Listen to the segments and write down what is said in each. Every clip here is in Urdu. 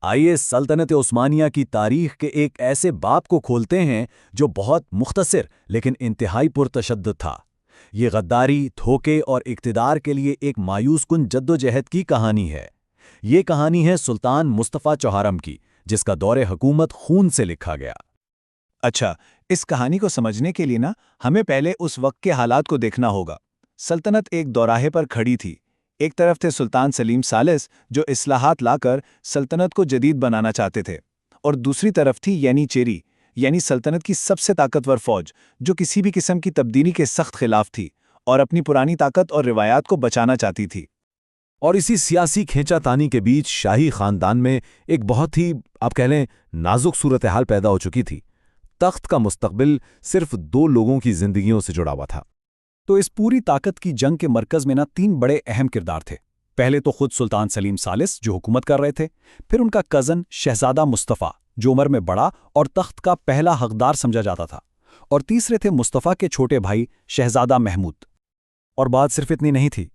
آئیے سلطنت عثمانیہ کی تاریخ کے ایک ایسے باب کو کھولتے ہیں جو بہت مختصر لیکن انتہائی پرتشدد تھا۔ یہ غداری، دھوکے اور اقتدار کے لیے ایک مایوس کن جدوجہد کی کہانی ہے۔ یہ کہانی ہے سلطان مصطفیٰ چہارم کی، جس کا دور حکومت خون سے لکھا گیا۔ اچھا، اس کہانی کو سمجھنے کے لیے ہمیں پہلے اس وقت کے حالات کو دیکھنا ہوگا۔ سلطنت ایک دوراہے پر کھڑی تھی۔ ایک طرف تھے سلطان سلیم ثالث، جو اصلاحات لا کر سلطنت کو جدید بنانا چاہتے تھے، اور دوسری طرف تھی ینیچیری، یعنی سلطنت کی سب سے طاقتور فوج، جو کسی بھی قسم کی تبدیلی کے سخت خلاف تھی اور اپنی پرانی طاقت اور روایات کو بچانا چاہتی تھی۔ اور اسی سیاسی کھینچا تانی کے بیچ شاہی خاندان میں ایک بہت ہی آپ کہہ لیں نازک صورتحال پیدا ہو چکی تھی۔ تخت کا مستقبل صرف 2 لوگوں کی زندگیوں سے جڑا ہوا تھا۔ تو اس پوری طاقت کی جنگ کے مرکز میں 3 بڑے اہم کردار تھے۔ پہلے تو خود سلطان سلیم ثالث جو حکومت کر رہے تھے، پھر ان کا کزن شہزادہ مصطفیٰ جو عمر میں بڑا اور تخت کا پہلا حقدار سمجھا جاتا تھا، اور تیسرے تھے مصطفیٰ کے چھوٹے بھائی شہزادہ محمود۔ اور بات صرف اتنی نہیں تھی،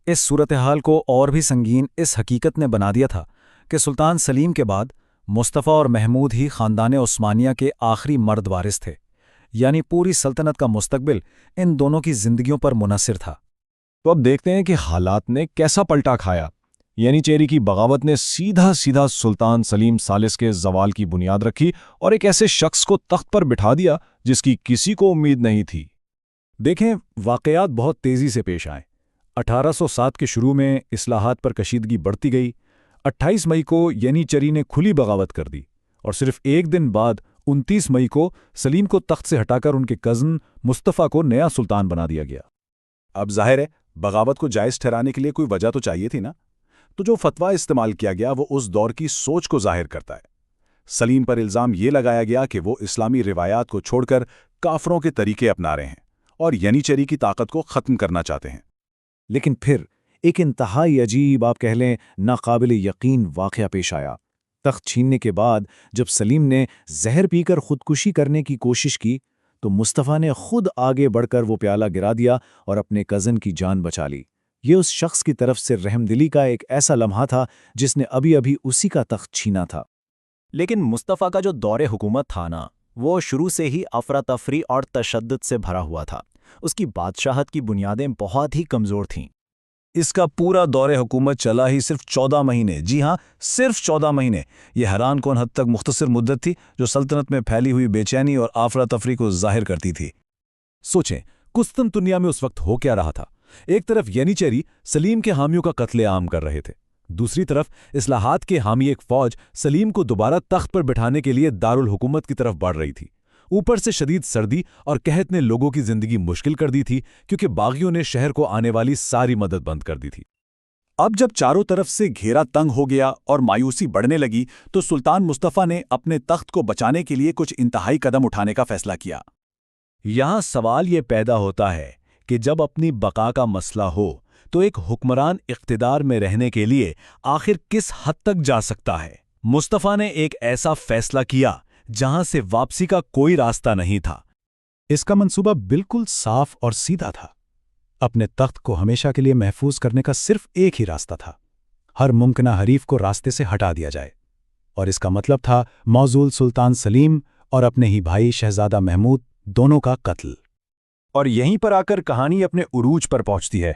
اس صورتحال کو اور بھی سنگین اس حقیقت نے بنا دیا تھا کہ سلطان سلیم کے بعد مصطفیٰ اور محمود ہی خاندان عثمانیہ کے آخری مرد وارث تھے، یعنی پوری سلطنت کا مستقبل ان دونوں کی زندگیوں پر منحصر تھا۔ تو اب دیکھتے ہیں کہ حالات نے کیسا پلٹا کھایا۔ ینیچیری کی بغاوت نے سیدھا سلطان سلیم ثالث کے زوال کی بنیاد رکھی اور ایک ایسے شخص کو تخت پر بٹھا دیا جس کی کسی کو امید نہیں تھی۔ دیکھیں، واقعات بہت تیزی سے پیش آئیں۔ 1807 کے شروع میں اصلاحات پر کشیدگی بڑھتی گئی۔ 28 مئی کو ینیچیری نے کھلی بغاوت کر دی، اور صرف ایک دن بعد 29 مئی کو سلیم کو تخت سے ہٹا کر ان کے کزن مصطفیٰ کو نیا سلطان بنا دیا گیا۔ اب ظاہر ہے بغاوت کو جائز ٹھہرانے کے لیے کوئی وجہ تو چاہیے تھی نا، تو جو فتویٰ استعمال کیا گیا وہ اس دور کی سوچ کو ظاہر کرتا ہے۔ سلیم پر الزام یہ لگایا گیا کہ وہ اسلامی روایات کو چھوڑ کر کافروں کے طریقے اپنا رہے ہیں اور ینیچیری کی طاقت کو ختم کرنا چاہتے ہیں۔ لیکن پھر ایک انتہائی عجیب، آپ کہہ لیں ناقابل یقین واقعہ پیش آیا۔ تخت چھیننے کے بعد جب سلیم نے زہر پی کر خودکشی کرنے کی کوشش کی تو مصطفیٰ نے خود آگے بڑھ کر وہ پیالہ گرا دیا اور اپنے کزن کی جان بچا لی۔ یہ اس شخص کی طرف سے رحم دلی کا ایک ایسا لمحہ تھا جس نے ابھی اسی کا تخت چھینا تھا۔ لیکن مصطفیٰ کا جو دور حکومت تھا وہ شروع سے ہی افراتفری اور تشدد سے بھرا ہوا تھا۔ اس کی بادشاہت کی بنیادیں بہت ہی کمزور تھیں۔ اس کا پورا دور حکومت چلا ہی صرف 14 مہینے، جی ہاں صرف 14 مہینے۔ یہ حیران کن حد تک مختصر مدت تھی جو سلطنت میں پھیلی ہوئی بے چینی اور افراتفری کو ظاہر کرتی تھی۔ سوچیں، قسطنطنیہ میں اس وقت ہو کیا رہا تھا۔ ایک طرف ینیچیری سلیم کے حامیوں کا قتل عام کر رہے تھے، دوسری طرف اصلاحات کے حامی ایک فوج سلیم کو دوبارہ تخت پر بٹھانے کے لیے دارالحکومت کی طرف بڑھ رہی تھی۔ اوپر سے شدید سردی اور قحط نے لوگوں کی زندگی مشکل کر دی تھی، کیونکہ باغیوں نے شہر کو آنے والی ساری مدد بند کر دی تھی۔ اب جب چاروں طرف سے گھیرا تنگ ہو گیا اور مایوسی بڑھنے لگی تو سلطان مصطفیٰ نے اپنے تخت کو بچانے کے لیے کچھ انتہائی قدم اٹھانے کا فیصلہ کیا۔ یہاں سوال یہ پیدا ہوتا ہے کہ جب اپنی بقا کا مسئلہ ہو تو ایک حکمران اقتدار میں رہنے کے لیے آخر کس حد تک جا سکتا ہے؟ مصطفیٰ نے ایک ایسا فیصلہ کیا جہاں سے واپسی کا کوئی راستہ نہیں تھا۔ اس کا منصوبہ بالکل صاف اور سیدھا تھا۔ اپنے تخت کو ہمیشہ کے لیے محفوظ کرنے کا صرف ایک ہی راستہ تھا، ہر ممکنہ حریف کو راستے سے ہٹا دیا جائے، اور اس کا مطلب تھا موزول سلطان سلیم اور اپنے ہی بھائی شہزادہ محمود دونوں کا قتل۔ اور یہیں پر آ کر کہانی اپنے عروج پر پہنچتی ہے۔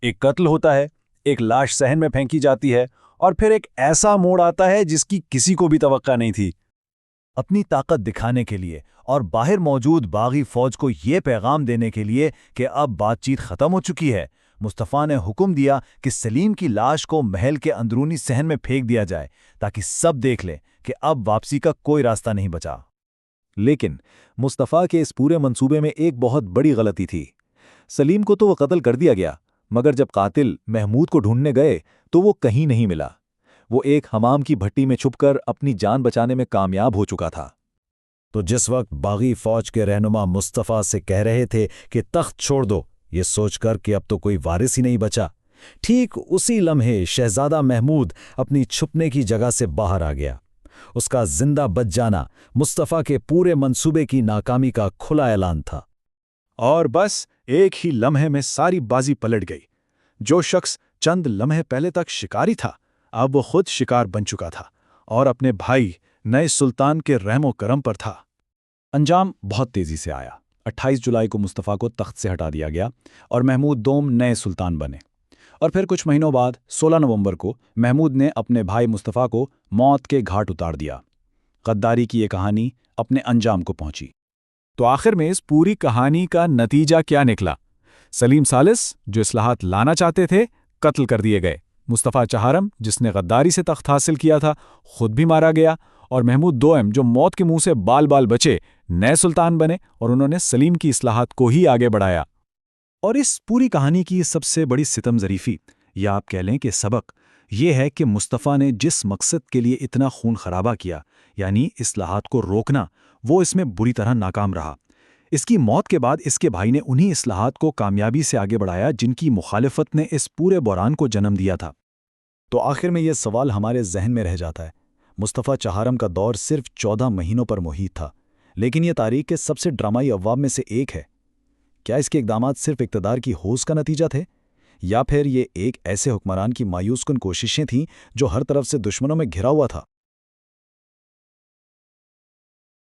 ایک قتل ہوتا ہے، ایک لاش صحن میں پھینکی جاتی ہے، اور پھر ایک ایسا موڑ آتا ہے جس کی کسی کو بھی توقع نہیں تھی۔ اپنی طاقت دکھانے کے لیے اور باہر موجود باغی فوج کو یہ پیغام دینے کے لیے کہ اب بات چیت ختم ہو چکی ہے، مصطفیٰ نے حکم دیا کہ سلیم کی لاش کو محل کے اندرونی صحن میں پھینک دیا جائے تاکہ سب دیکھ لیں کہ اب واپسی کا کوئی راستہ نہیں بچا۔ لیکن مصطفیٰ کے اس پورے منصوبے میں ایک بہت بڑی غلطی تھی۔ سلیم کو تو وہ قتل کر دیا گیا، مگر جب قاتل محمود کو ڈھونڈنے گئے تو وہ کہیں نہیں ملا۔ وہ ایک حمام کی بھٹی میں چھپ کر اپنی جان بچانے میں کامیاب ہو چکا تھا۔ تو جس وقت باغی فوج کے رہنما مصطفیٰ سے کہہ رہے تھے کہ تخت چھوڑ دو، یہ سوچ کر کہ اب تو کوئی وارث ہی نہیں بچا، ٹھیک اسی لمحے شہزادہ محمود اپنی چھپنے کی جگہ سے باہر آ گیا۔ اس کا زندہ بچ جانا مصطفیٰ کے پورے منصوبے کی ناکامی کا کھلا اعلان تھا۔ اور بس ایک ہی لمحے میں ساری بازی پلٹ گئی۔ جو شخص چند لمحے پہلے تک شکاری تھا اب وہ خود شکار بن چکا تھا، اور اپنے بھائی نئے سلطان کے رحم و کرم پر تھا۔ انجام بہت تیزی سے آیا۔ 28 جولائی کو مصطفیٰ کو تخت سے ہٹا دیا گیا اور محمود دوم نئے سلطان بنے، اور پھر کچھ مہینوں بعد 16 نومبر کو محمود نے اپنے بھائی مصطفیٰ کو موت کے گھاٹ اتار دیا۔ غداری کی یہ کہانی اپنے انجام کو پہنچی۔ تو آخر میں اس پوری کہانی کا نتیجہ کیا نکلا؟ سلیم ثالث، جو اصلاحات لانا چاہتے تھے، قتل کر دیے گئے۔ مصطفیٰ چہارم، جس نے غداری سے تخت حاصل کیا تھا، خود بھی مارا گیا، اور محمود دوئم، جو موت کے منہ سے بال بال بچے، نئے سلطان بنے اور انہوں نے سلیم کی اصلاحات کو ہی آگے بڑھایا۔ اور اس پوری کہانی کی سب سے بڑی ستم ظریفی، یا آپ کہہ لیں کہ سبق، یہ ہے کہ مصطفیٰ نے جس مقصد کے لیے اتنا خون خرابہ کیا، یعنی اصلاحات کو روکنا، وہ اس میں بری طرح ناکام رہا۔ اس کی موت کے بعد اس کے بھائی نے انہی اصلاحات کو کامیابی سے آگے بڑھایا جن کی مخالفت نے اس پورے بحران کو جنم دیا تھا۔ تو آخر میں یہ سوال ہمارے ذہن میں رہ جاتا ہے، مصطفیٰ چہارم کا دور صرف 14 مہینوں پر محیط تھا، لیکن یہ تاریخ کے سب سے ڈرامائی ابواب میں سے ایک ہے۔ کیا اس کے اقدامات صرف اقتدار کی ہوس کا نتیجہ تھے، یا پھر یہ ایک ایسے حکمران کی مایوس کن کوششیں تھیں جو ہر طرف سے دشمنوں میں گھرا ہوا تھا؟